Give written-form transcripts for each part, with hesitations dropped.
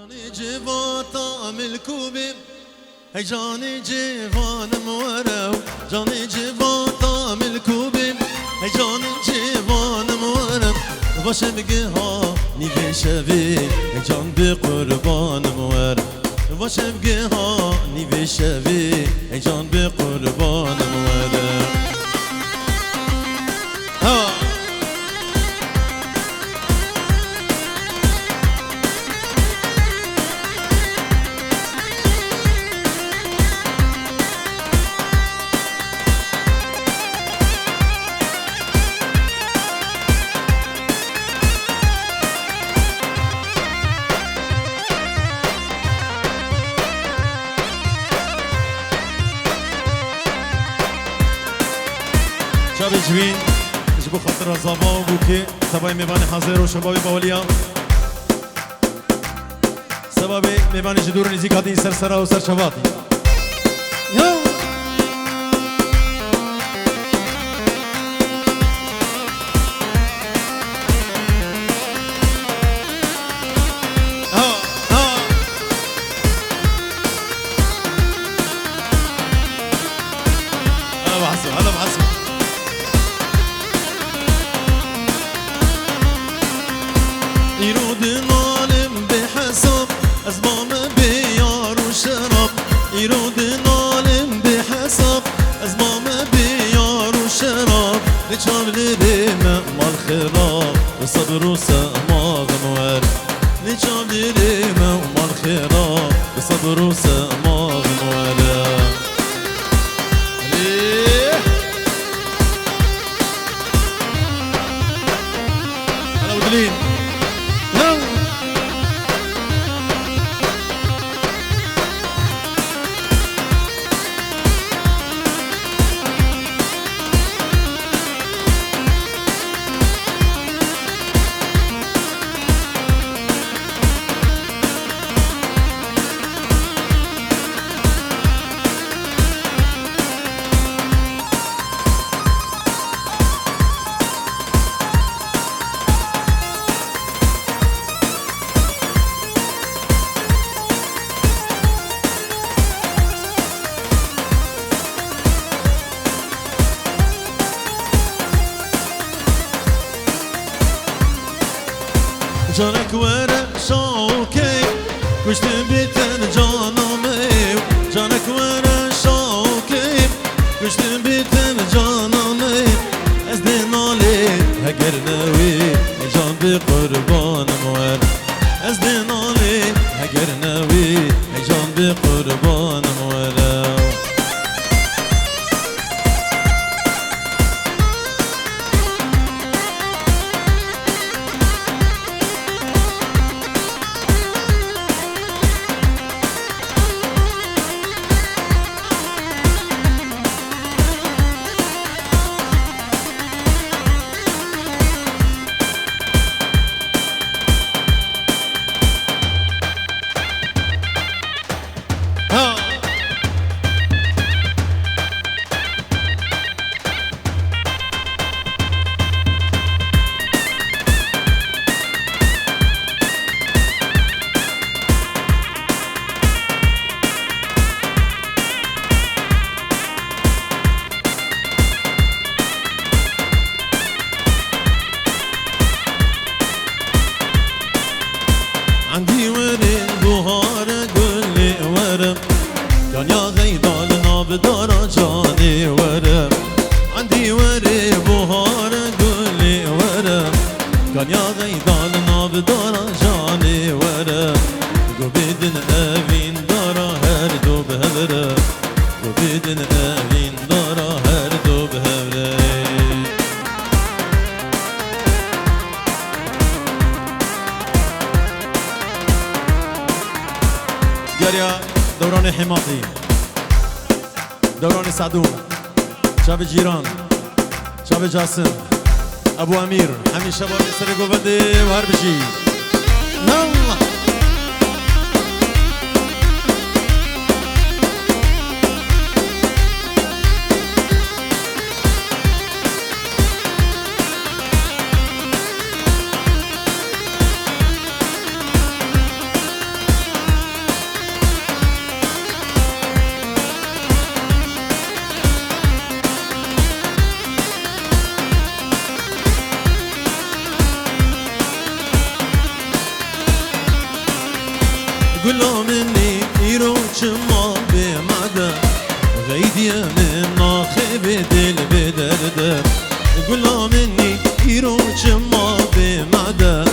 جانی جوان تعمل کوبیم ای جانی جوانم ورو جانی جوان تعمل کوبیم ای جانی جوانم ورم باشه بگه ها نیوه شوی ای جان به قربانم ورم باشه بگه ها نیوه شوی ای جان به قربانم ورم شب جوین جبو خاطر زابا بو که سبای میبانی حاضر و شبابی باولیا سبابی میبانی جدور نزیکاتی سرسرا و سرشواتی هلا بحسن يرود نالم بحسب أزمام بيار وشرب يرود نالم بحسب أزمام بيار وشرب نجاب لريمة مال خراب بصبر وسماغ موار نجاب لريمة مال خراب بصبر وسماغ موار هلا ودلين جانك ورا شوكي كشت بيتن جانامي جانك ورا شوكي كشت بيتن جانامي ازدين علي هجر نوي جان بقربان موار ازدين علي هجر نوي جان بقربان موار عندي ورد بهار قولي ورم كان يا غيدالنا بدار جاني ورم عندي ورد بهار قولي ورم كان يا غيدالنا بدار جاني ورم قبيدن أبين دارا هردو بهبرم قبيدن أبين دارا هردو بهبرم جاريا دوران حماقي دوران سعدون شاب جيران شاب جاسم ابو امير همين شباب سر گوبنده و هر بشي نالله قولوا مني يروج ما بمدى غيدي من ناخب دل بدرد قولوا مني يروج ما بمدى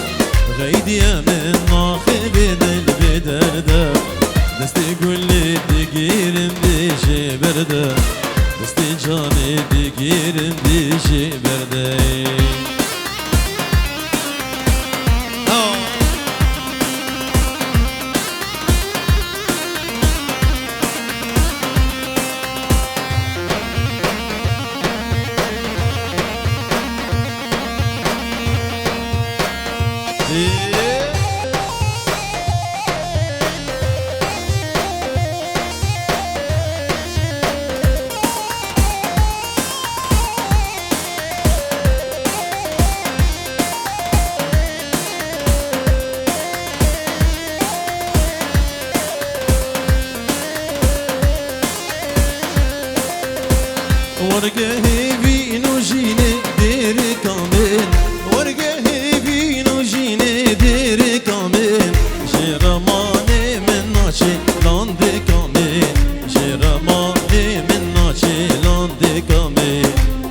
غيدي من ناخب دل بدرد دستي قولي دقير ديشي برد دستي جاني دقير ديشي برد ورقه بينو جيني دير كامل ورقه بينو جيني دير كامل جرماني من ناشي لاند كامل جرماني من ناشي لاند كامل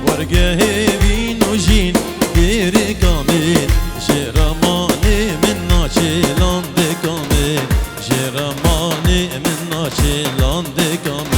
ورقه بينو جين دير كامل جرماني من ناشي لاند كامل جرماني من ناشي لاند كامل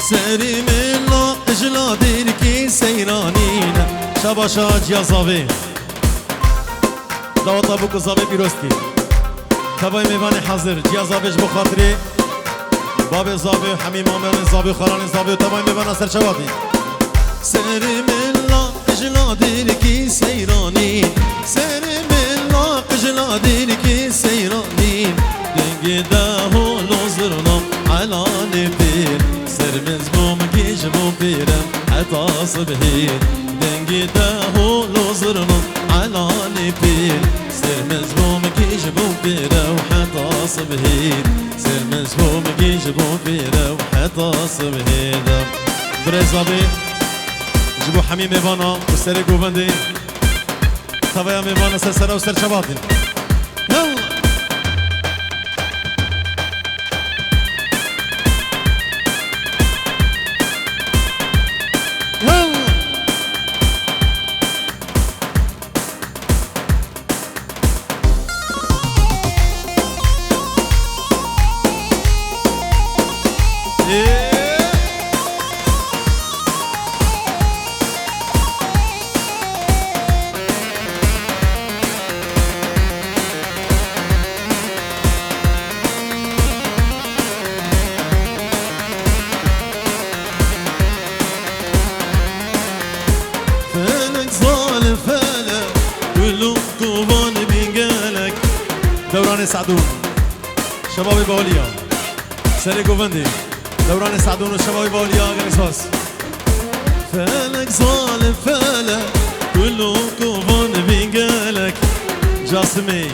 سری من لا اجلا دیر کی سیرانین شباشا جیازاوی دعوت ابو کزاوی بیرستی تبای میوان حاضر جیازاویش بخاطری باب زاوی حمیم آمرن زاوی خران زاوی تبای میوان اثر چوادی سری من لا اجلا دیر کی سیرانین سری من لا اجلا دیر کی سیرانین دنگی دهو لوزرنم علانی بیر سرمز بوم گیج بوم بیرم حتا صبحین دنگی دهو لوزرنم علانی بیر سرمز بوم گیج بوم بیرم حتا صبحین سرمز بوم گیج بوم بیرم حتا صبحین برزابی جبو حمیم ایوانا و سر گوبندی توایم ایوانا سر سر و سر چباتین دوران سعدون شباب باولیا سری گووندی دوران سعدون و شباب باولیا گنساس فلك ظالم فلك كله كوفون بينقالك جاسمي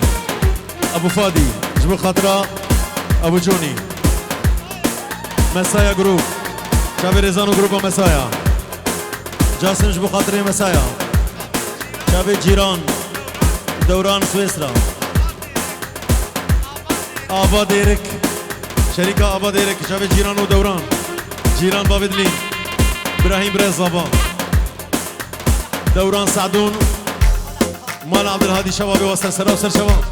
ابو فادي جبر خاطره ابو جوني مسايا جروب شباب رزانو جروب مسايا جاسم جبر خاطري مسايا شباب جيران دوران سويسرا آبا دیرک شریک آبا دیرک شب جیران و دوران جیران باودلی ابراهیم رزابا دوران سعدون مال عبدالهادی شبابی و سر سرا و سر شباب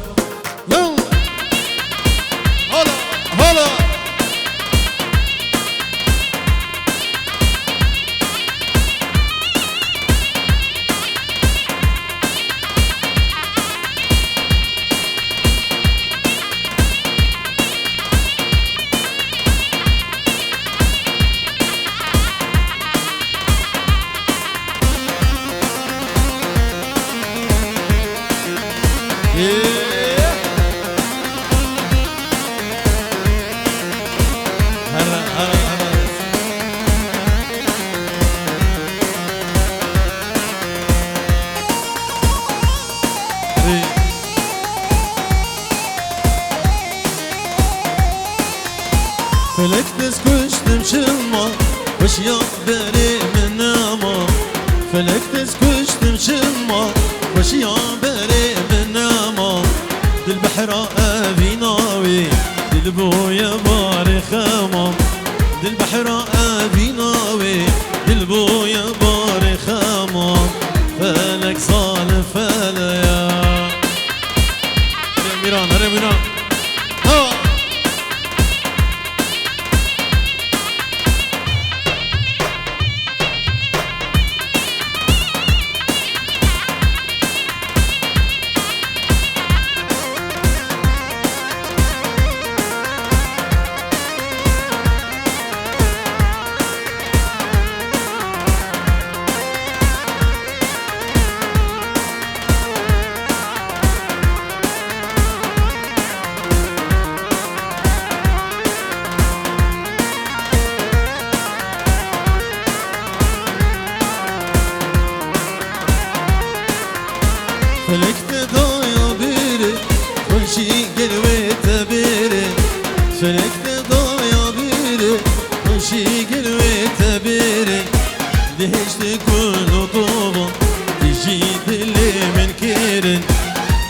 هلا هلا فلك تسكشتم شما وش يقبري من ناما فلك تسكشتم شما وش يقبري من ناما دل بحر أبي ناوي دل بويا باري خمام دل بحر أبي ناوي دل بويا باري خمام فلك صالح فلا يا ميران هري ميران فلك تضايا بيري وشي قلوي تبيري فلك تضايا بيري وشي قلوي تبيري دهشت كل طوبة تجي دلي من كيرن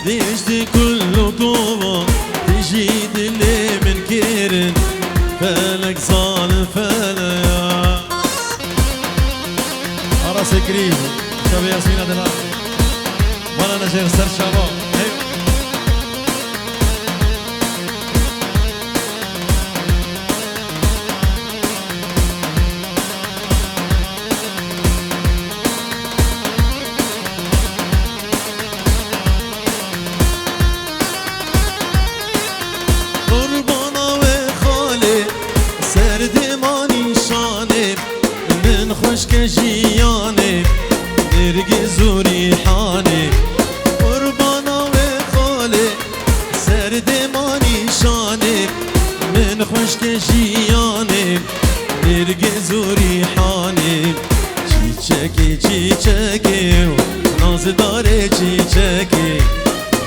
دهشت كل طوبة تجي دلي من كيرن فلك ظالم فلا يا أراسي كريم شباب ياسمين أدنان وانا نجير سر شباب قربانا و خاله سر مانی شانه من خوشک جیانه نرگی زوری حانه قربانا و خاله سر مانی شانه من خوشک جیانه نرگی زوری حانه چیچکی چیچکی ناز داره چیچکی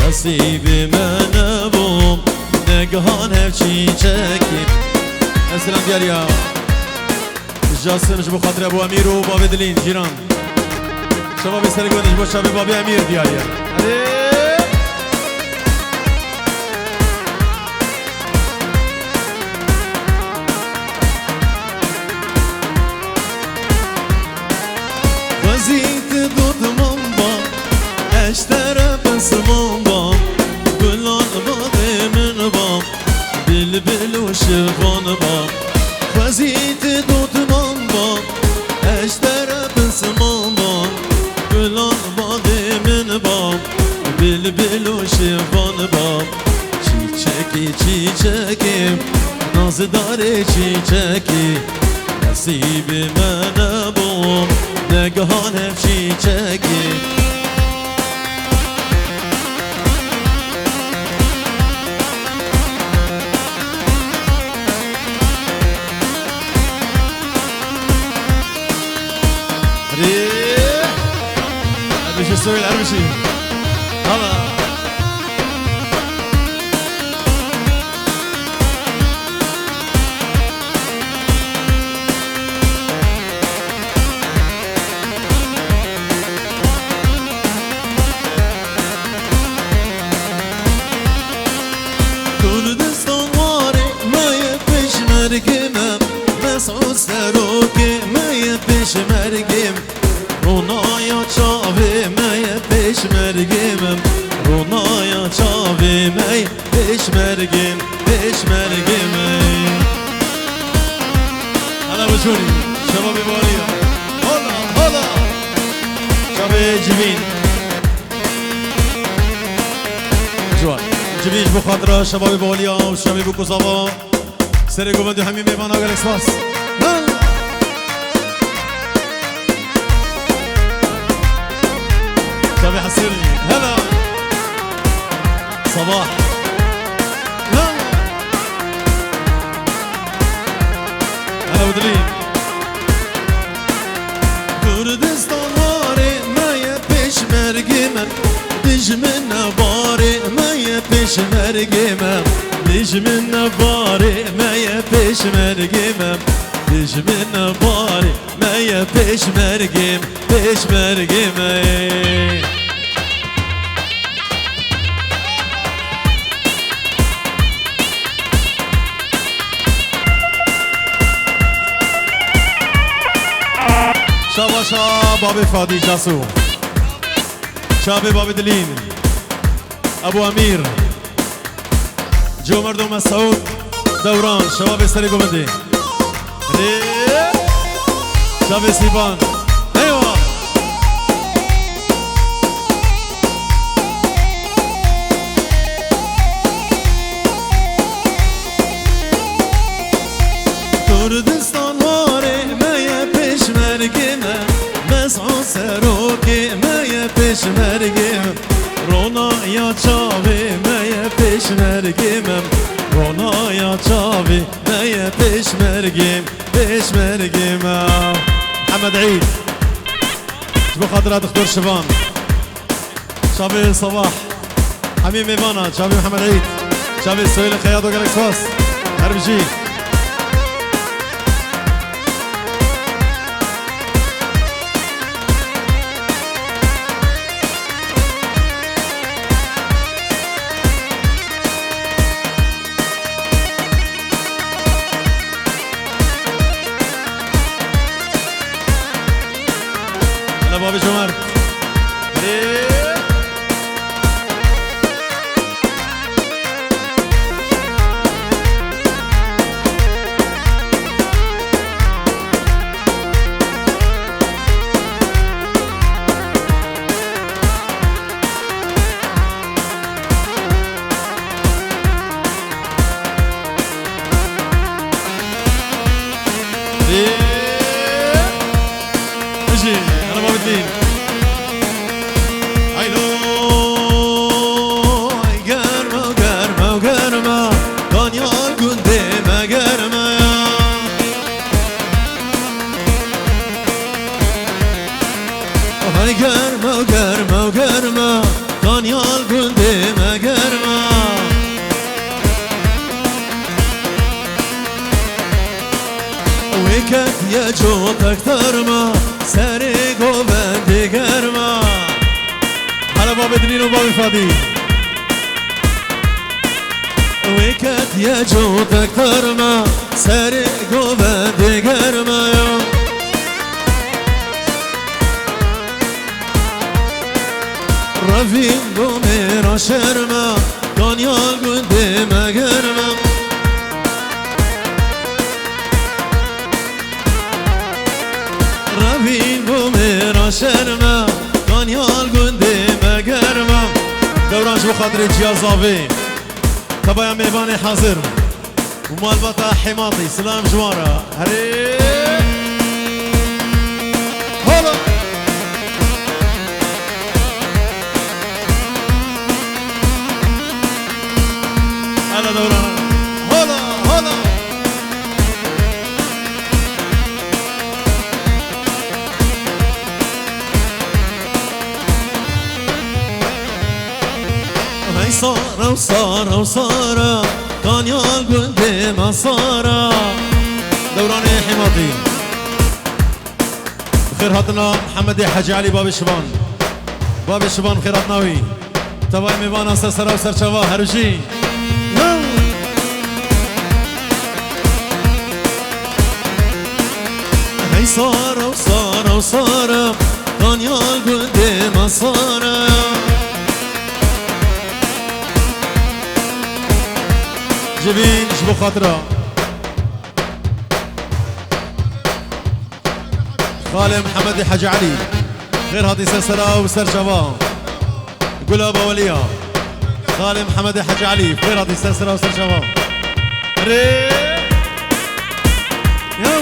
نصیب من بوم نگهان هف چیچکی اسلام دیاریا جاسم جبو خاطر ابو امیر و باب دلین جیران شباب سرگونش با شباب باب امیر دیاریا وزیت دود منبا اشتر بس منبا گلان باغ من با بلبل و شفان با وزیت دود منبا اشتر بس منبا گلان باغ من با بلبل و شفان با چیچکی چیچکی ناز داره چیچکی نصیب من بوم نگهان هف چیچکی مش السوي العربشي هلا كردستان واري ما يبش مرقمم مسعود سروكي ما يبش مرقم رونایا چاوی می پشمرگیم رونایا چاوی می پشمرگیم حالا بچونی شباب بالیا حالا شباب جبین جوان جبینش بخاطر شباب بالیا و شباب بکوزاوا سر گوبندو همین میوان آگر اکسپاس شباب حسيري هلا صباح هلا ودلين كردستان واري ما يبش مرقمم دجمن باري ما يبش مرقمم ديج من باري ما يبيش مرقمم ديج من باري ما يبيش مرقم بيش مرقم شاباشا بابي فادي جاسو شابي بابي دلين ابو امير جو مردم مسعود دوران شباب سری گوبندی شباب سیبان ایوه کردستان واره میه پیشمرگمه مسعود سروکی میه پیشمرگمه رونا یا چاوی میه پیشمرگمم رونا یا چاوی میه پیشمرگم محمد عيد شبه خاطر دكتور شبان شابي صباح حميم ايفانا شابي محمد عيد شابي سهيل خياط وجالكس فاس هربجي بابي جمر اجي انا بابي الدين گرما گرما دانیال گنده مگرما ویکت یا جو تکترما سری گوبندی گرما حالا بابی دلین و بابی فادی ویکت یا جو تکترما سری گوبندی گرما رفیق میرا شرما دانیال گنده مگرما رفیق میرا شرما دانیال گنده مگرما دورانش بخاطر جیازاوی تبایا میبانی حاضر ومالبطا حماطي سلام جوارا هري هلا هلا دوران هلا هلا هاي صارة وصارة وصارة دانيال قندي ما صارة دوراني حماطي بخير هاتنا محمد حاجي علي باب الشبان باب الشبان خيرات ناوي تباي ميبانا سرسرة وسرشوا هرجي هاي صارة وصارة وصارة دانيال قندي ما صارة جبين شبو خاطرة خالي محمد حاج علي غير هاتي سلسلة وسر شباب قول أبا وليا خالي محمد حاج علي غير هاتي سلسلة وسر شباب ري يو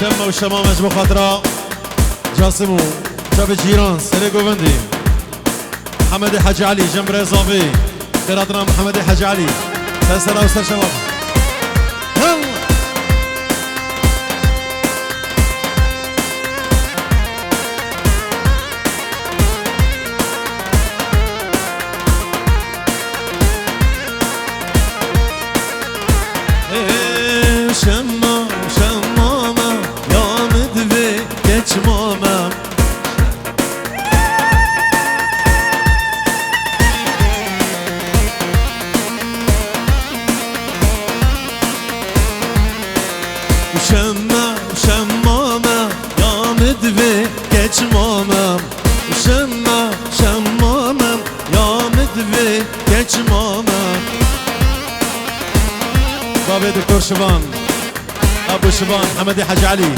شمة وشمامة شبو خاطرة جاسمو شاب جيران سري قوفندي محمد حاج علي جنب ريزافي خيراتنا محمد حاج علي سلسلة وسر شباب دوی کچ ماما بابي دكتور شبان ابو شبان حمدي حاج علي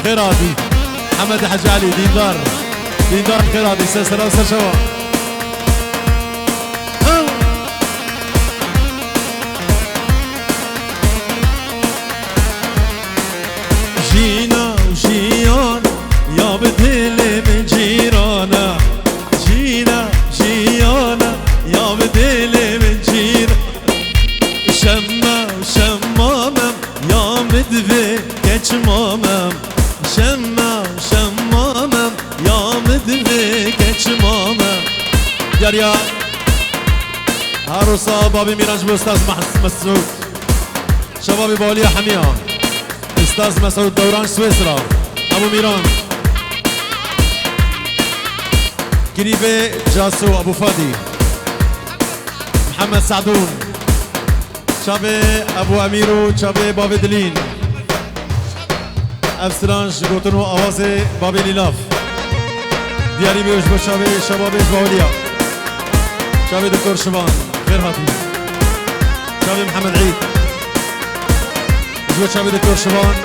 خيراتي حمدي حاج علي ديندار ديندار خيراتي سلسلة وسرشوا جينا وجيان يا بدل من جيرانا جينا جيانا يا بدل من جيرانا شما شمامم يا مدفي كشمامم شما شمامم يا مدفي كشمامم يا عروسة بابي ميراج باستاذ مسعود شبابي بوليا حمية استاذ مسعود دوران سويسرا ابو ميران قريبة جاسو ابو فادي محمد سعدون شابي ابو اميرو شابي بابي دلين افسرانش قوتنو اوازي بابي ليلاف دياري بيوش بشابي شبابي بوليا شابي دكتور شبان خير هاتي شابي محمد عيد جوا شابي دكتور شبان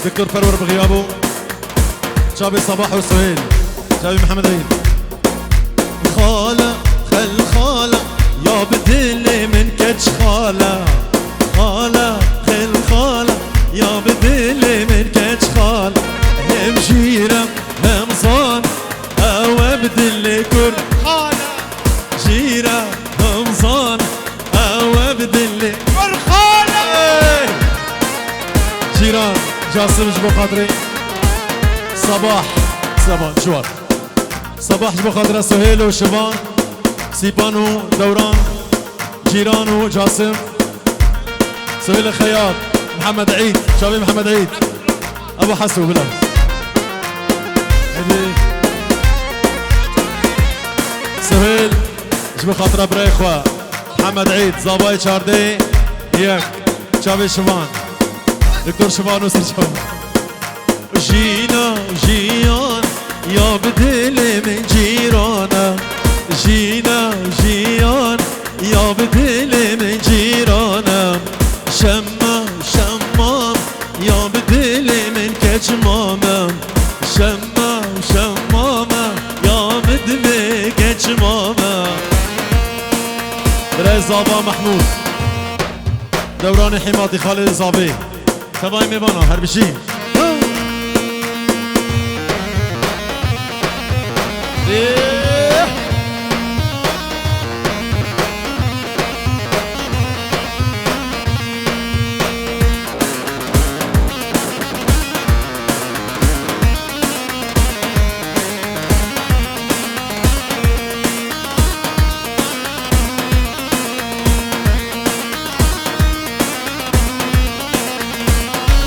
دكتور فرور بغيابه شابي صباح وسهيل شابي محمد عيد خالة خل خالة يا بدل من كتش خالة خالة خل خالة يا بدل من كتش خالة هم جيرم هم صان او بدل كل خالة جيرم هم صان او بدل كل خالة جيران جاسم جبو خاطري صباح شوار صباح جبو خاطري سهيل وشبان سيبانو دوران جيرانو جاسم سهيل الخياط محمد عيد شابي محمد عيد ابو حسو بلا سهيل جبو خاطره بريخوا محمد عيد زاباي شاردي هيك شابي شبان دكتور شبان وسر شبان جينا جيان يا بدل من جيرانا جينا جيان يا بدل من جيرانا شما شمام يا بدل من كشمامم شما شمامم يا بدل كشمامم رئيس زابا محمود دوران حماتي خالد زابي تباي ميبانا هربشي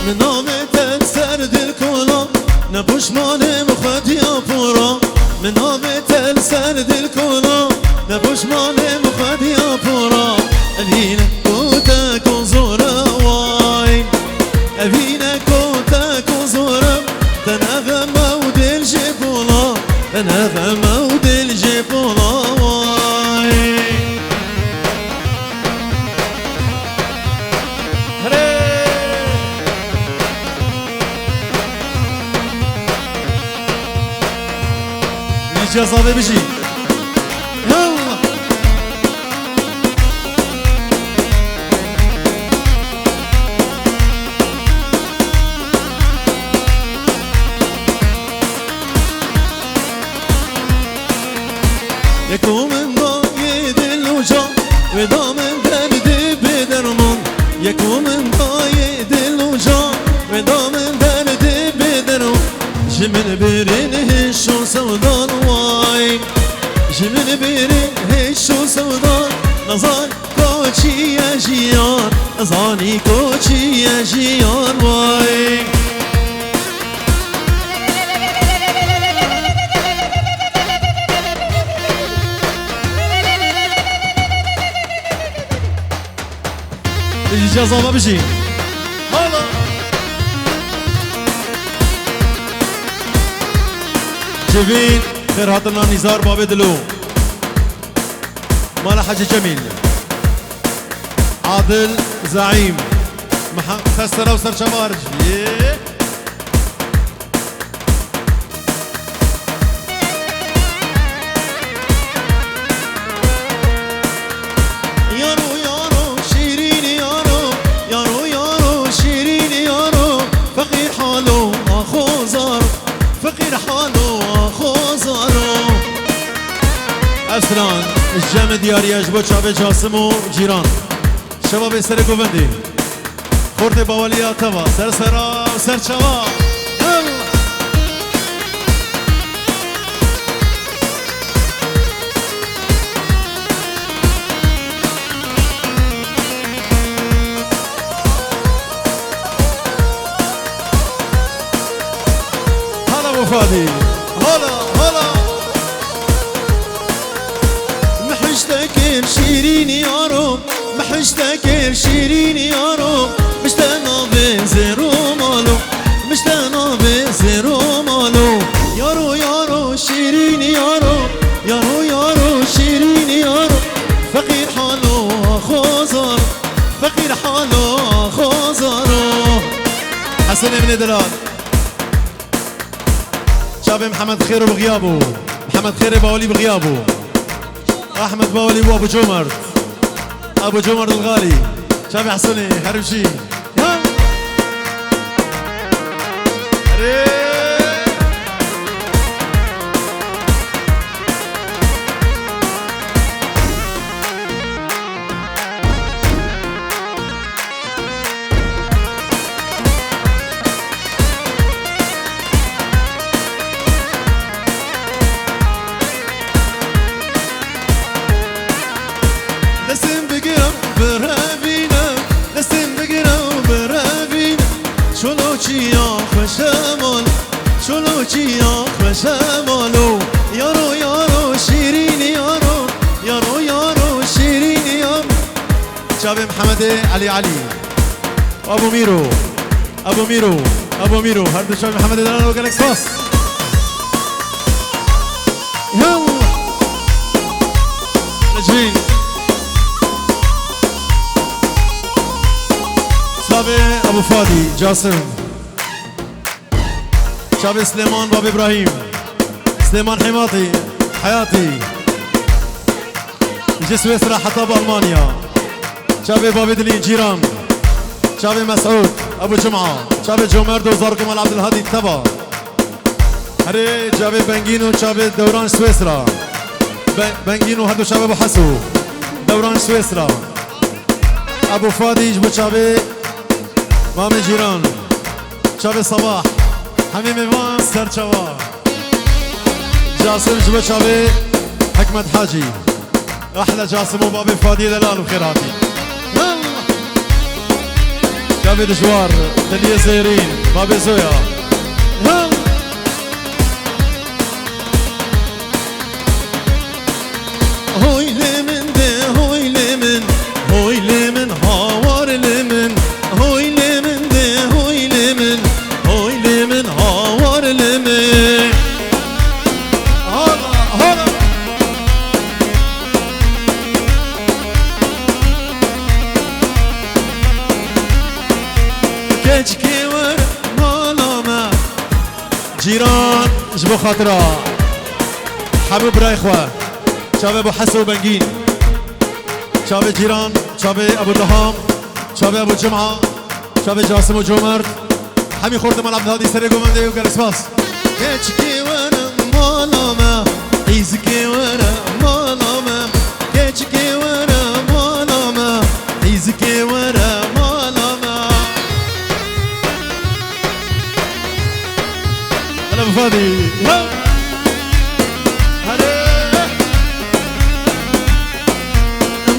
منامت سر دل کلا نپشمان مخد یا پورا منامت سر دل کلا نپشمان مخد یا پورا الهینه کوتا کنزورا وای الهینه کوتا کنزورا تنغم و دل جبولا تنغم و دل جبولا وای جزاده بشي يلا يكون من ضايد الوجع ودا من درد بدرمان يكون من ضايد الوجع ودا من درد بدرمان جمن برين هشو سودان واي جمن برين هشو سودان نظر كوچي يا جيان نظاني كوچي يا جيان واي اجازه ما بشي هلا جبين خير هاتنا نزار بابي دلو مال حاجي جميل عادل زعيم فسره وسر شمارج يارو يارو شيرين يارو يارو يارو شيرين يارو فقير حالو اخو زارو فقير حالو اخو زارو اسران الجامد ياري اجبو شابه جاسم و جيران شباب سر گووندی خورد باولیا توا سر سرا و سر چوا هلا وفادي هلا هلا محشتك شيرين يارو محشتك شيرين يارو مشتانا بزيرو مالو مشتانا بزيرو مالو يارو يارو شيرين يارو يارو يارو شيرين يارو فقير حالو اخو زارو فقير حالو اخو زارو حسن ابن دلال شاب محمد خير بغيابه محمد خير باولي بغيابه احمد باولي وابو جمر ابو جمر الغالي شاب حسني هرمشي دستم بگیرم برابینا دستم بگیرم برابینا چلو چیا خوشمال چلو چیا خوشمالو یارو یارو شیرین یارو یارو یارو شیرین یارو شاب محمد علي علي ابو ميرو ابو ميرو ابو ميرو هردو شاب محمد دلال وجالكس باص يلا نجرين شاب ابو فادي جاسم شاب سليمان باب ابراهيم سليمان حماطي حياتي يجي سويسرا حتى بالمانيا شاب باب دلين جيران شاب مسعود ابو جمعه شاب جومرد وزاركم عبد الهادي التبا هري شاب بنجينو شاب دوران سويسرا بنجينو هدو شاب ابو حسو دوران سويسرا ابو فادي يجبو شاب مامي جيران شاب صباح حميم ايوان سرچوا جاسم جبو شاب حكمت حاجي احلى جاسم وبابي فادي دلال وخيراتي شاب دجوار دنيا زيرين بابي زويا هوي لمن ده هوي لمن هوي لمن هاور لمن هوي لمن ده هوي لمن هوي لمن هاور لمن هلا هلا كجكي ور مالما جيران جبو خاطرة حبيب رايخوة شاب ابو حسن وبنجين شاب جيران شاب ابو دهام شاب ابو جمعة شاب جاسم وجومر حمي خورد مال عبد الهادي سرقو من ديو قال اسماس كجكي ور مالما عيزكي ور مالما كجكي ور مالما عيزكي ور مالما انا ابو فادي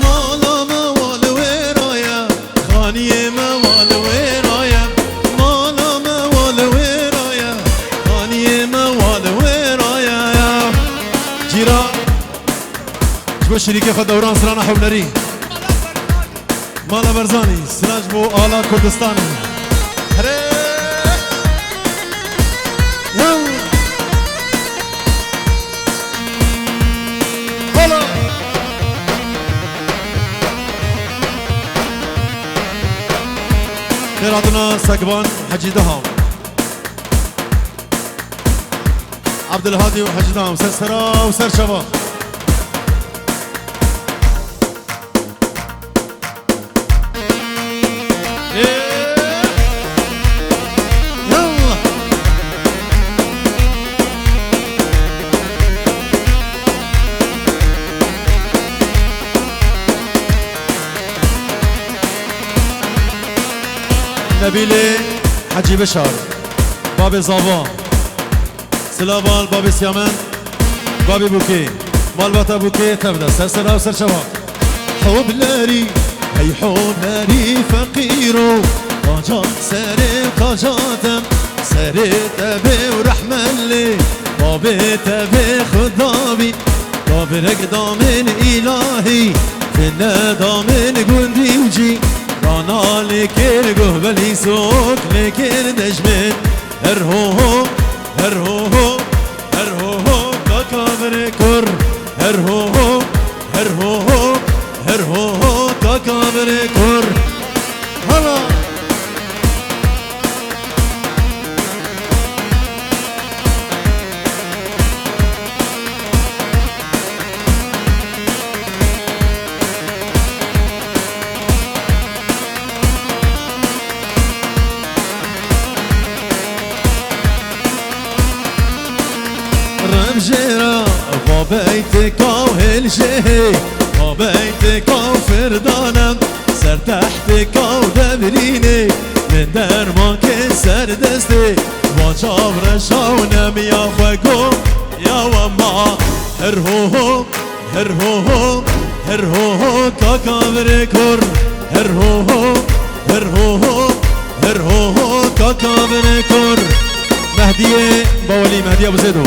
مالما والويرايا خانية ما والويرايا مالما والويرايا خانية ما والويرايا جيران جبو شريكي خد دوران سرانا حبلري مالا برزاني سراج بو آلا كردستاني ميرادنا سقبان حجي دهام عبد الهادي وحجي دهام سرسرا وسر شباب نبيلي حجي بشار بابي زابا سلابال بابي سيامن بابي بوكي مالباتا بوكي تبدا سرسرا وسر شباب حب لاري هي حب لاري فقيرو قاجا سري قاجاتم سري تبي ورحمة اللي بابي تبي خدابي بابي رقدا من إلهي فينا دامن قندي وجي رانا لكير قهبلي سوق لكير دجمن هرهوهو هرهوهو هرهوهو كاكابر كر هرهوهو هرهوهو هرهوهو كاكابر كر هلا رمجيرا بابيتك وهالشهي بابيتك وفردانم سر تحتك ودبريني من درمانك سر دستي وجاب رشاونم يا خوكو يا وما هرهوهو هرهوهو هرهوهو كاكابر كر هرهوهو هرهوهو هرهوهو كاكابر كر مهدية بولي مهدي أبو زيدو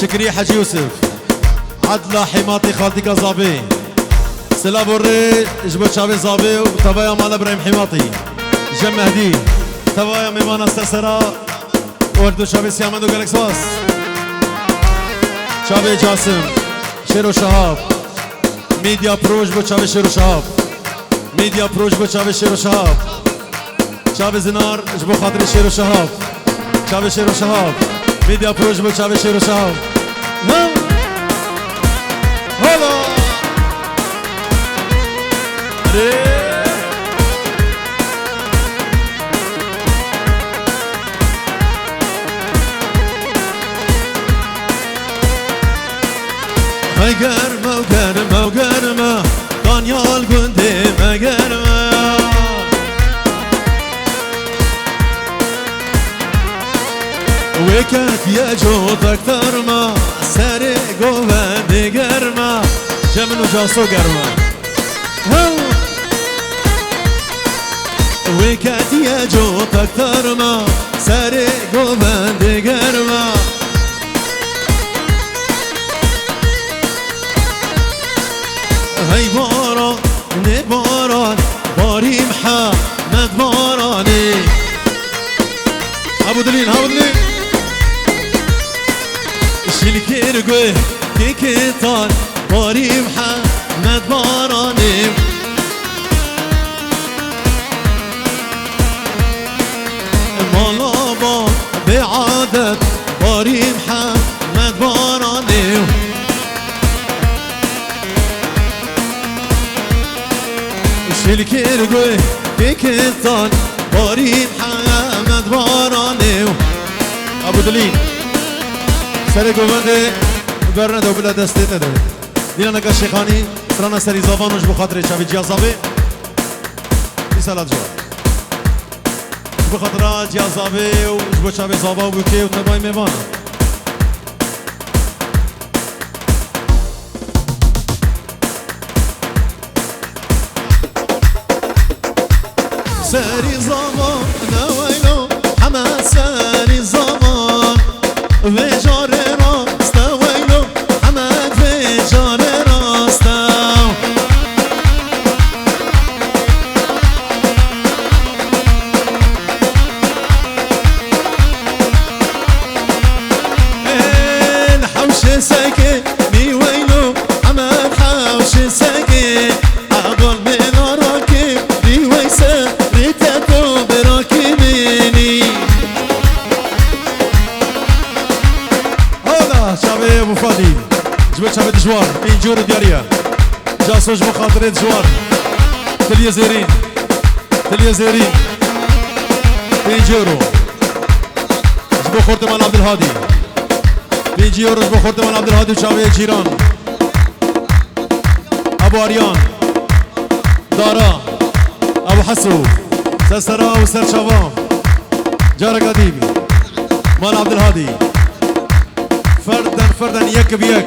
شكري حاج يوسف عدلة حماطي خالتي كازابي سلا بوري جبت شابي زابي وتبايا مال ابراهيم حماطي جم مهدي تبايا ميمانا استسرا وردو شابي سيامندو جالكسواس شابي جاسم شيرو شهاب ميديا بروج بو شابي شيرو شهاب ميديا بروج بو شابي شيرو شهاب شابي زنار جبو خاطري شيرو شهاب شابي شيرو شهاب ميديا بروج بو شابي شيرو شهاب هلا هاي قرمة وقرمة وقرمة دانيال قنديمة قرمة وكانت يا جود أكثر ما سرق وبندي قرمة جمن وجاسو قرمة وكانت يا جود أكثر ما سرق وبندي قرمة هاي باران نباران باري محمد باراني أبو دليل أبو دليل شلكيرقوه كيكيطان باري محمد باراني مالابا بعادة باري محمد باراني شلكيرقوه كيكيطان باري محمد باراني أبو دليل سر گوبنده برنه دو بلا دسته نده دینا نگاه شیخانی سرانا سری زبانوش بخاطر چاوی جیازابه بی سالات جواد بخاطر جیازابه و جبو چاوی زبان بوکه و تبای میوان سری زبان نوینو همه سری زبان و جاره ساكت مي وينو حمد حوش ساكت عقل من راكب دي ويسا ريتاتو جبت شابت جوار إنجور دياريا جاسوس بخاطر جوار تليا زيرين تليا زيرين إنجورو جبو خورت مال عبد الهادي إنجورو جبو خورت مال عبد الهادي وشاوية جيران أبو أريان دارا أبو حسو سسرا وسر شوام جارك قديمي مال عبد الهادي فردا يك بيك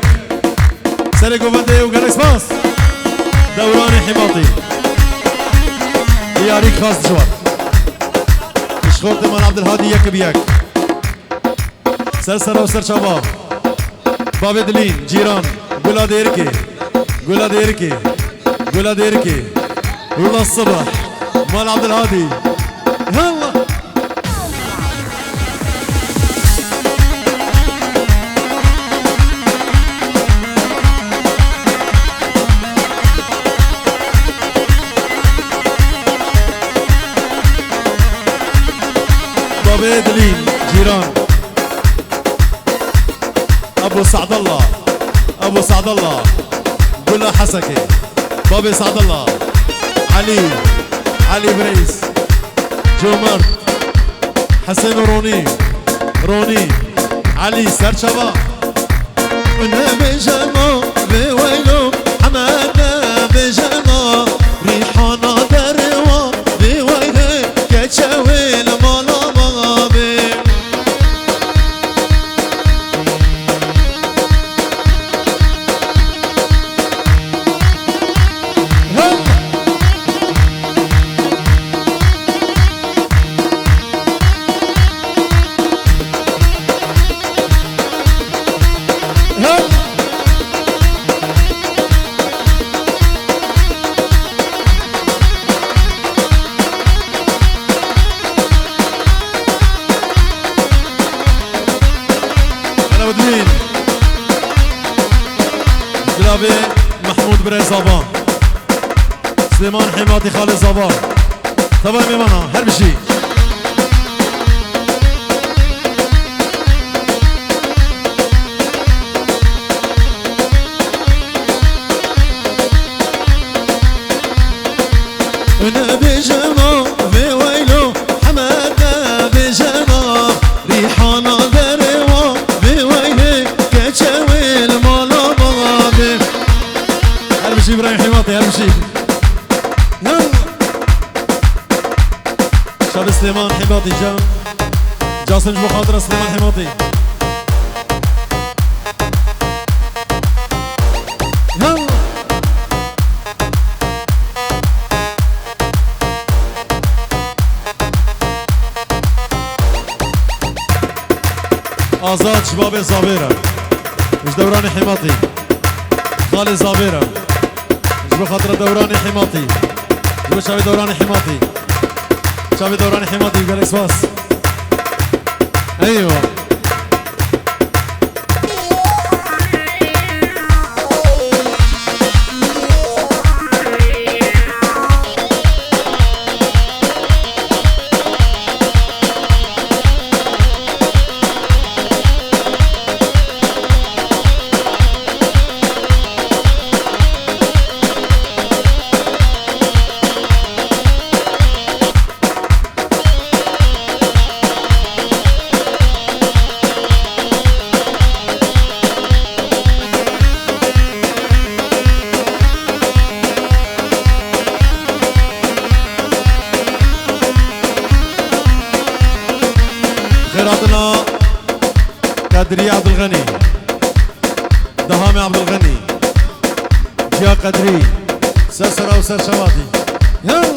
سرقو بندي وقال سباس دوراني حماطي ياريك خاص جوار شخورت مال عبد الهادي يك بيك سرسرا وسر شباب باب دلين جيران قولا ديركي قولا ديركي قولا ديركي والله الصبح مال عبد الهادي يلا باب دلين جيران ابو سعد الله ابو سعد الله قول حسكي بابي سعد الله علي بريس جومر حسين روني علي سرشبا ونبي جما بويلو حمانا بجما ريحانا دروا بويله كتشويل مالا مغابي محمود بري صابان سليمان حماطي خالد صابان طبعا ميمانا هر بشي انا بجما في ويلو حمادا بجما ريحانا دروا في ويلي كتشويل مالا بغابي هرمشي ابراهيم حماطي هرمشي شاب سليمان حماطي جاسم جبو خاطر سليمان حماطي آزاد شباب زابيرة مش دوراني حماطي خالد زابيرة جبو خاطر دوراني حماطي جبو شابي دوراني حماطي شابي دوراني حماطي قال اسواس ايوه خيراتنا قدري عبد الغني دهامي عبد الغني جيا قدري سرسرة وسر شواتي يلا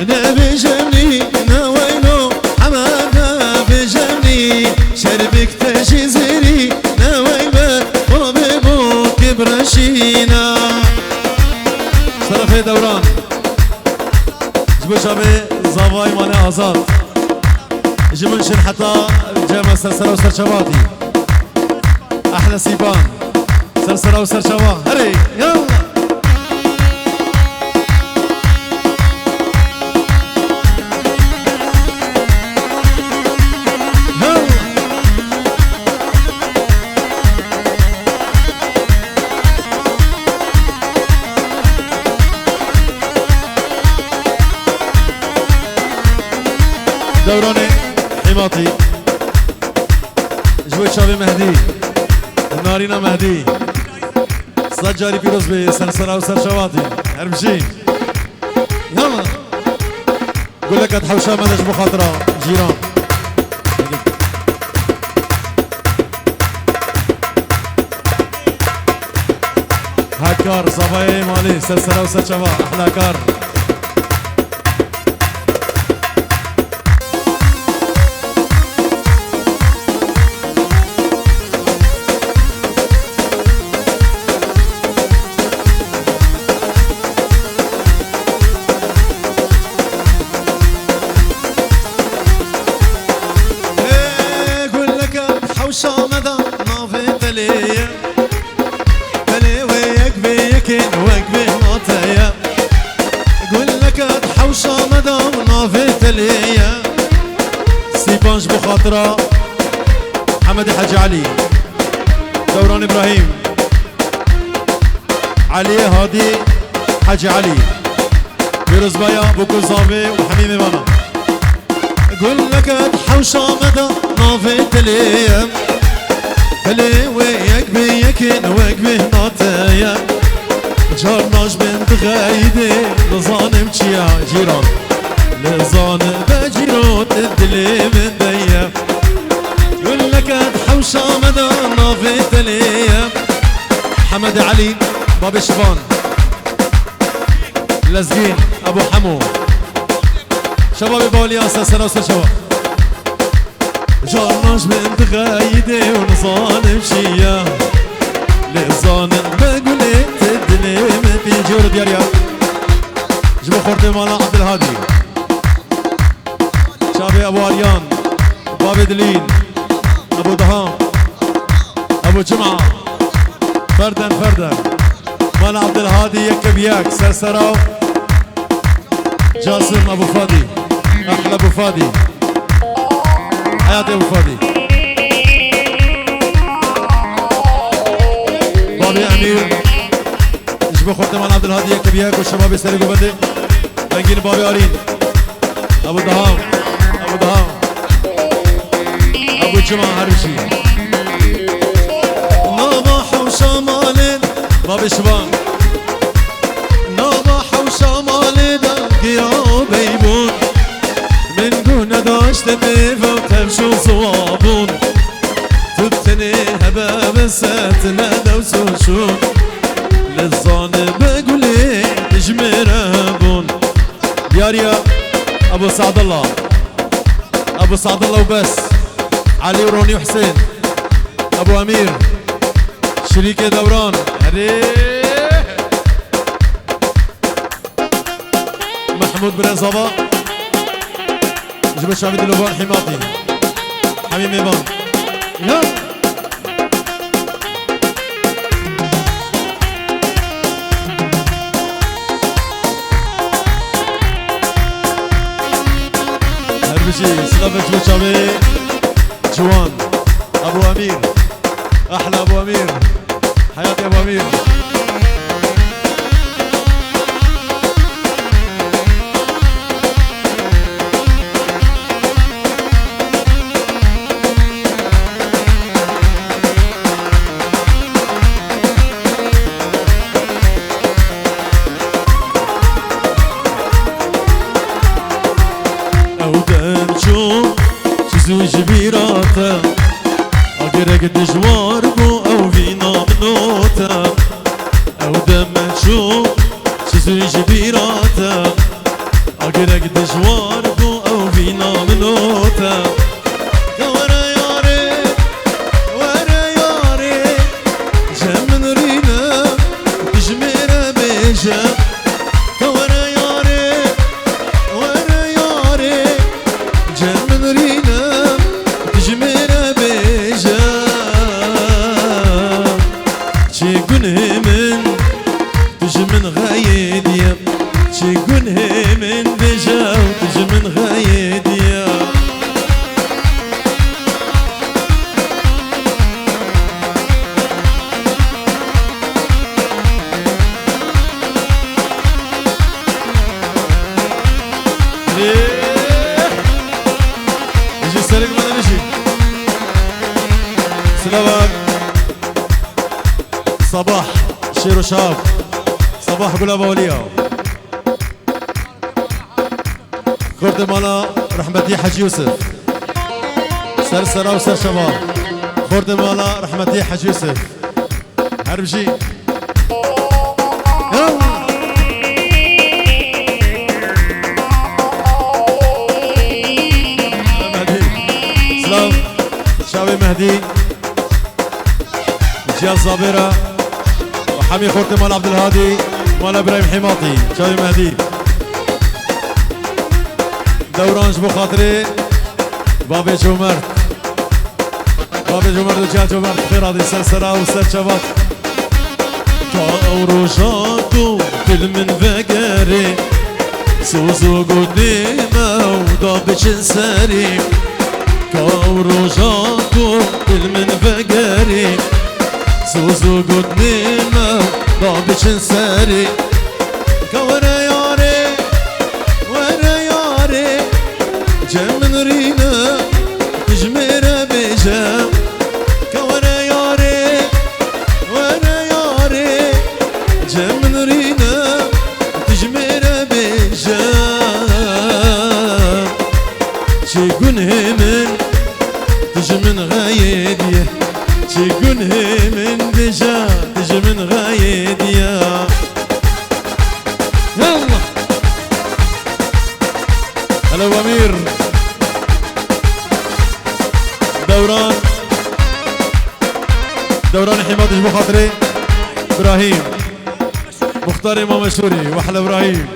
نبي جمني نويلو حمادا بجمني شربك تجزري نويبة وببوك برشينا صرفي دوران جبو شابي زواي ماني آزاد جبنشن حتى جامع سرسرة وسر شباتي أحلى سيبان سرسرة وسر شبا هري يلا دوراني حماطي جوي شابي مهدي نارينا مهدي صلاة جاري بيروز بي سرسرة وسرشواتي هرمشي يلا قول لك اتحوشا مدش بخاطرة جيران هاكار صبايا مالي سرسرة وسرشوات احلى كار سيبانج بخاطرة حمد حاج علي دوران ابراهيم علي هادي حاج علي فيروز بايا بوكو زافي وحميمي بانا قول لك حوشة مدى نافي تليا تلي وياك بيكن وياك بهناتيا جارناش بنت غايدي لظانم تشيا جيران لظان بجيروت الدلي من ديا يقول لك حوشة مدى نافت ليا حمد علي باب شبان لزقين ابو حمو شباب بوليا سنة وسنة شباب جارناش بنت غايدي ونظان مشيا لظان بقولت الدلي من ديجور دياريا جبو خورتي مالا عبد الهادي شابي ابو عريان بابي دليل ابو دهام ابو جمعه فردا فردا مالا عبد الهادي يك بياك سرسراو جاسم ابو فادي احلى ابو فادي حياتي ابو فادي بابي امير جبو خورتي مالا عبد الهادي يك بياك والشباب يسرقوا بدي بنجين بابي ارين ابو دهام ابو دهام ابو جمعه هرشي نابح وشمالين بابي شبان نابح وشمالين يا بيبون من دون داشت بيفا وتمشوا صوابون تبتني هباب ساتنا دوسوشون للظان بقولي تجمرهبون ياريا ابو سعد الله ابو سعد الله وبس علي وروني وحسين ابو امير شريك دوران محمود بن صبا جبل شامي دلوبان حماطي حميم ايمان يلا سلافة جوشامي جوان ابو امير احلى ابو امير حياتي ابو امير جبيراتا اقرق دجوار بو او فينا منوتا او دم شو شزو جبيراتا اقرق دجوار بو او فينا منوتا ورا ياري ورا ياري جمن رينا تجميرا بيجا ورا ياري ورا ياري جمن رينا جميرة بيجا شيقون همن تجمن غايد يا شيقون همن بيجا وتجمن غايد يا شاب صباح قلابة وليا خورد مالا رحمتي حج يوسف سر سرا وسر شباب خورد مالا رحمتي حج يوسف هربجي سلام شاوي مهدي جيال صابرة وحمي خورتي مال عبد الهادي مال ابراهيم حماطي شاوي مهدي دوران جبو خاطري بابي جومرت وجيال جومرت خير هذه سلسلة وسر شباب كاورو جاكو دل من فقري سوزو قديمة وضابش سري كاورو جاكو دل من فقري سوزو قديمة وضابش سري كورا ياري ورا ياري جمن رينا تجمر بجام كورا ياري ورا ياري جمن رينا تجمر بجام شيقون همن تجمن غايدية شيقون همن بجا تجمن غايدية يلا هلا وامير دوران حماد جبو خاطري ابراهيم مختار امام سوري واحلى ابراهيم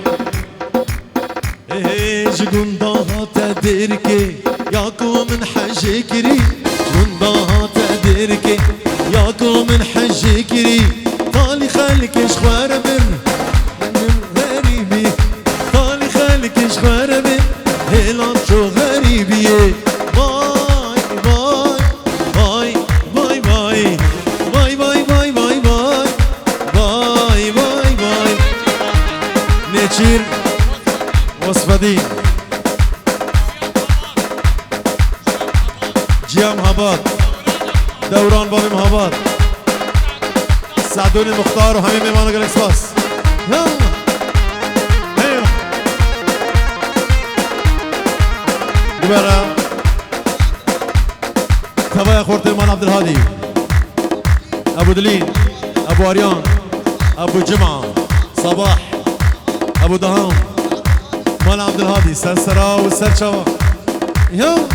جقون ضاها تدركي ياكو من حجكري جقون ضاها تدركي ياكو من حجكري طالي خالك اشخوار من غريبي طالي خالك اشخوار من هلان شو غريبي نيتشير وصفدين جيا مهابات دوران بابي مهابات سعدوني المختار وحميد ميمانو جالكس باس يلا ايوه دبارة تبايا خورتي مان عبد الهادي ابو دلين ابو اريان ابو جمعة صباح ابو دهام مال عبد الهادي سرسرا والسر شوا يلا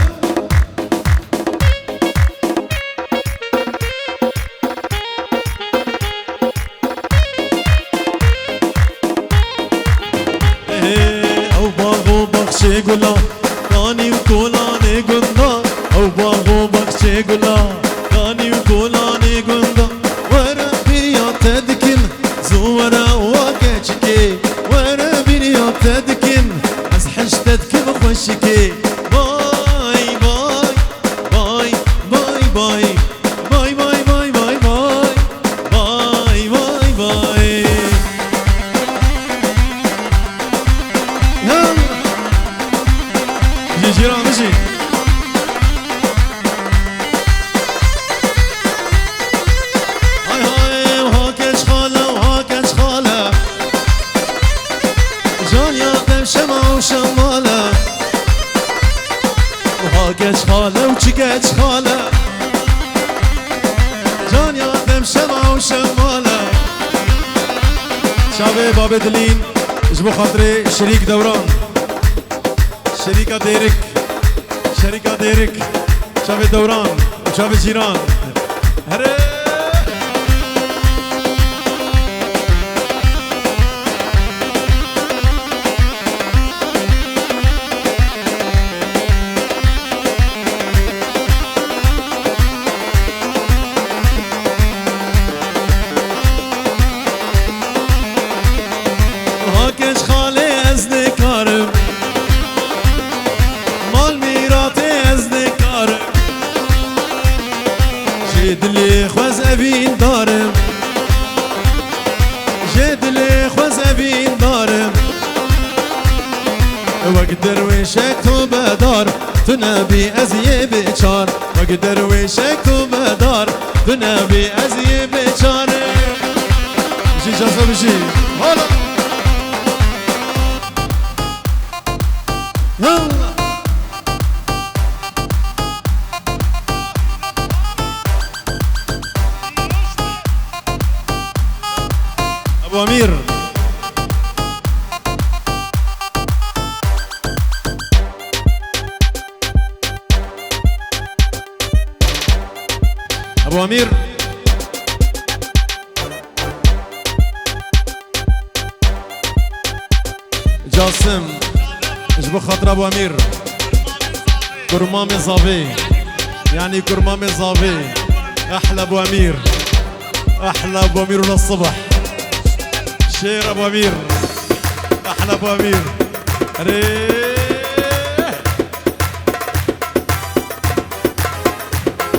او باغو بخشي قلا كاني وكولاني قندا او باغو بخشي قلا كاني وكولاني قندا ورا بيا تدكن زورا واقعشكي ورا بيا تدكن ازحش تدكن وخشكي باي باي باي باي باي باي باي باي باي باي باي باي يلا جيران مشي هاي هاي وهاكش خالة وهاكش خالة جان ياقم شمع وشمالة وهاكش خالة وشكش خالة جان ياقم شمع وشمالة شعبي بابي دلين جبو خاطري شريك دوران شريكة ديرك شعبي دوران وشعبي جيران هري هاكش خالي ازني كارم مال ميراتي ازني كارم جيد لي خوز ابين دارم جيد لي خوز ابين دارم وقدر وشك تو بدار تنبي ازي بشار وقدر وشك تو بدار تنبي ازي بشار ابو امير جاسم اجبو خاطر ابو امير كرمامي زافي يعني كرمامي زافي احلى ابو امير احلى ابو امير للصبح شير ابو امير احلى ابو امير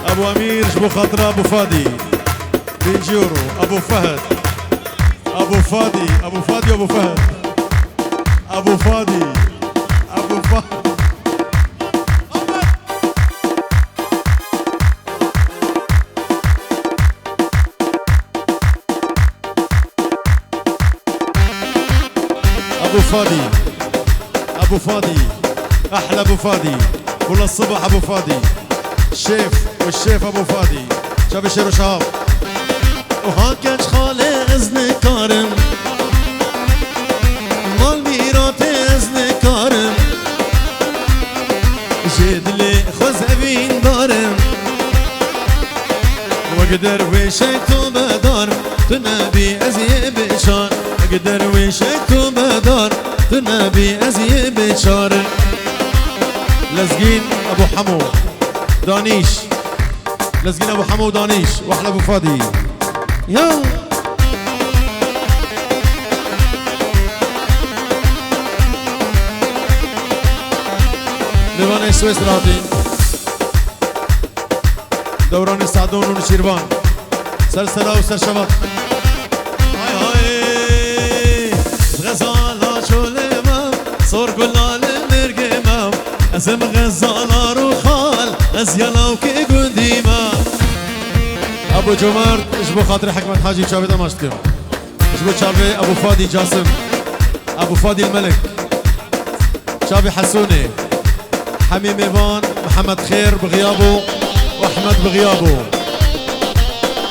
ابو امير اجبو خاطر ابو فادي بنجورو ابو فهد ابو فادي ابو فادي ابو فهد ابو فادي ابو فهد ابو فادي ابو فادي احلى ابو فادي كل الصبح ابو فادي الشيف والشيف ابو فادي شاب الشير وشهاب وهاكش خالي اذن كارم مال ميرات اذن كارم جدلي خزبين دارم وقدر ويشك تو بدار تنبي ازي بشار قدر ويشك تو بدار تنبي ازي بشار لزقين ابو حمو دانيش لزقين ابو حمو دانيش واحلى ابو فادي يا ديوان السويس راتين دوران السعدون ونشيربان سرسرة وسرشبط هاي هاي غزالة شولمة صور قلال مرقمة اسم غزالة روخال ازيالا وكي قديمة ابو جمرت اجبو خاطري حكمت حاجي شابي دمشقيم اجبو شابي ابو فادي جاسم ابو فادي الملك شابي حسوني حميم ايفان محمد خير بغيابه واحمد بغيابه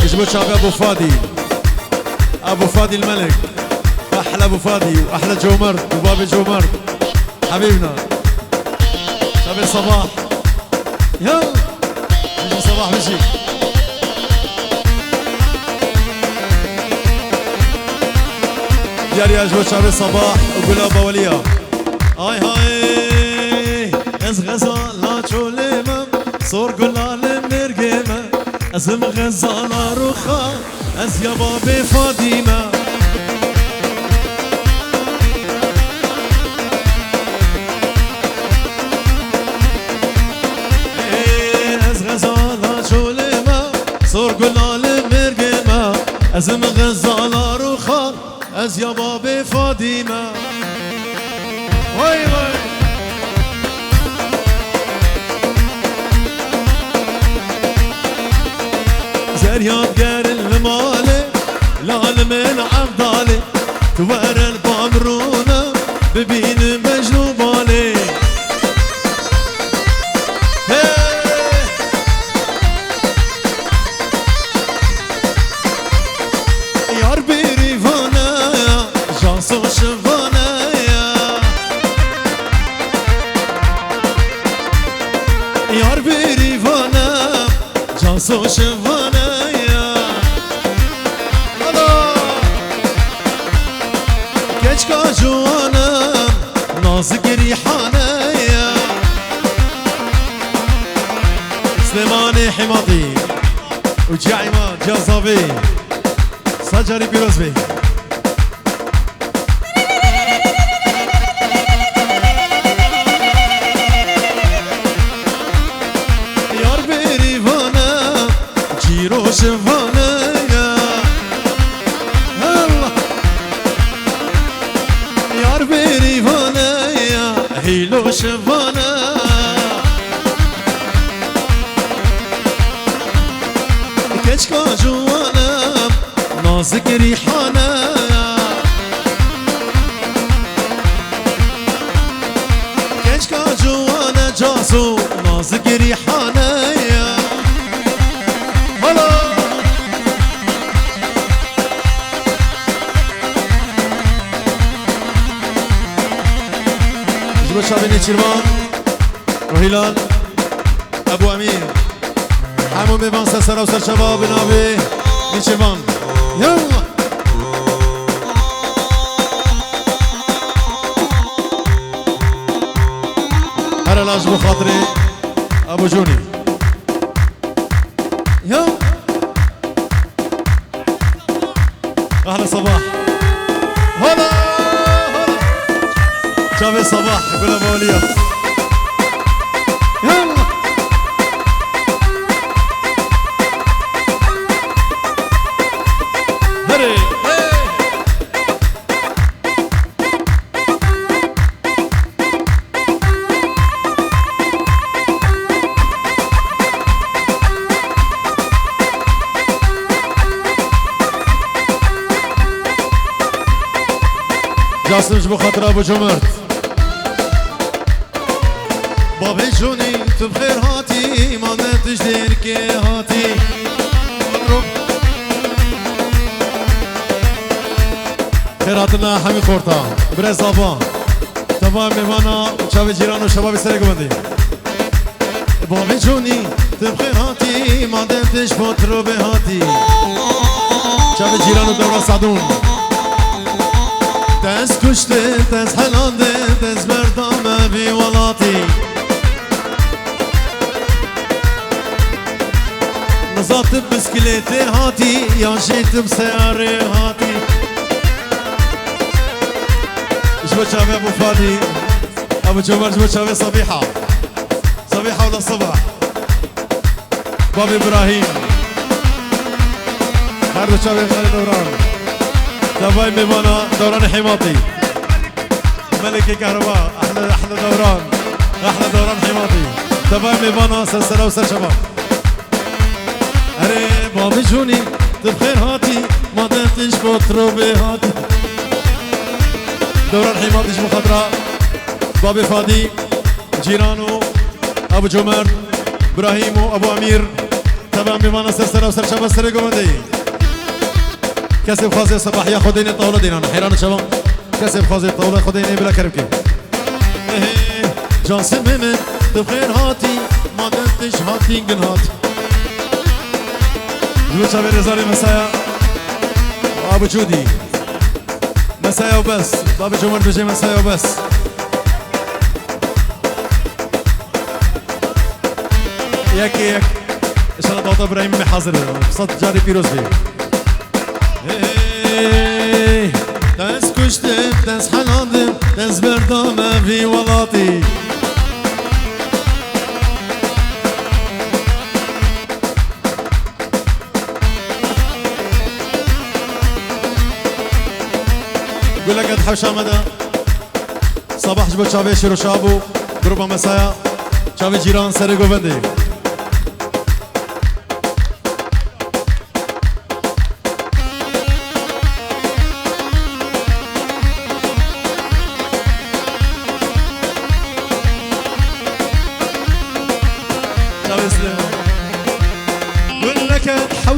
اجبو شابي ابو فادي ابو فادي الملك احلى ابو فادي واحلى جومرت وبابي جومرت حبيبنا شابي صباح يا بيجي صباح بيجي ديالي اجبو شابي صباح وقلابه وليا هاي هاي از غزالة شولمة صور قلال مرقمة اسم غزالة روخال از يا بابي فاطمة از غزالة شولمة صور قلال مرقمة اسم غزالة روخال از يا بابي فاطمة واي واي زريات قار المالي العالم عبدالي توار البامرونة ببين مجنو بالي يار بيريفانا جانسو شفانا يار بيريفانا جانسو شفانا كشكا جوانا نازك ريحانا سليماني حماطي وجعيمان جازافي سجري بيروزبي يار بيريفانا جيرو شفانا يار بيريفانا هيلو شفانا كشكا جوانا نازك ريحانا كشكا جوانا جاسو نازك ريحانا هلا جبت شابين شيرمان وهلال ابو امين همون میوان سر و سر شباب نابی میچوان یلا هر لاج بخاطري ابو جوني يلا اهلا صباح هلا هلا شافي صباح يقول ابو وليد يلا هري جاسمش بخاطر ابو جمرت بابي جوني تبخير هاتي ما نتش ديركي هاتي خيراتنا حمي خورتا بريز صافا تمام ميمانا شباب جيران وشباب السرقة بندي بابي جوني تبخير هاتي ما نتش بطرو بهاتي شباب جيران ودورة صادون تز کشته تز حلانده تز بردامه بی ولاتی نزات بسکلیت هاتی یا شیت بسیاره هاتی ايش بتشافي ابو فادي ابو جمر ايش بتشافي صبيحه صبيحه ولا الصبح بابي ابراهيم خالد بتشافي خالد دوران تباي ميمانا دوران حماطي ملك الكهرباء احلى دوران حماطي تباي ميمانا سلسله وسر شباب اري بابي جوني تبخير هاتي ما دنتش بطربي هاتي دوران حماطي شبو خضراء بابي فادي جيرانو ابو جمر ابراهيم ابو امير تباي ميمانا سلسله وسر شباب سرقوا مدي كسب خازي صباحية خديني الطاولة دينا أنا حيران شباب كسب خازي الطاولة خديني بلا كربكي جانسي ميمن تبخير هاتي ما دنتش هاتي انقن هاتي جلو شابي رزاري مسايا وابو جودي مسايا وبس بابي جمر بيجي مسايا وبس ياكي ان شاء الله طاولة ابراهيم حاضر بصد جاري فيروز بيه دست کشتم دست حلاندم دست بردامه وی ولاتی قول لك ادحوش مدى صباح جبو شابي شيرو شابو جروبا مسايا شابي جيران سرقو بندي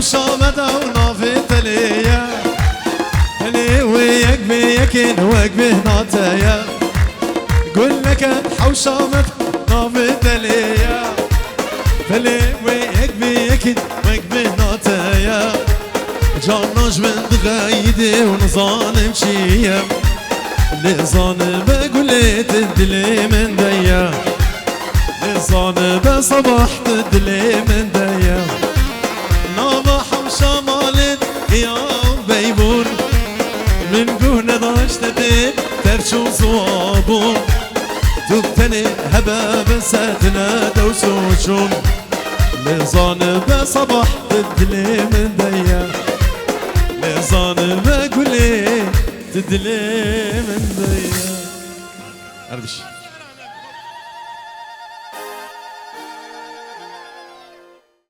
حوشة مدى ونافت ليا هلي وياك بيكن وقبه ناتايا قول لك حوشة مدى نافت ليا هلي وياك بيكن وقبه ناتايا جاناش من دغايدي ونظالم شيا لظالم قلت الدلي من ديا لظالم صبحت الدلي من ديا نابا حوشة مالت يا بيبون من قهنة داشت دي ترشو صوابون تبتني هبا بساتنا دوسوشون لظانب صباح تدلي من ديا لظانب قولي تدلي من ديا أربش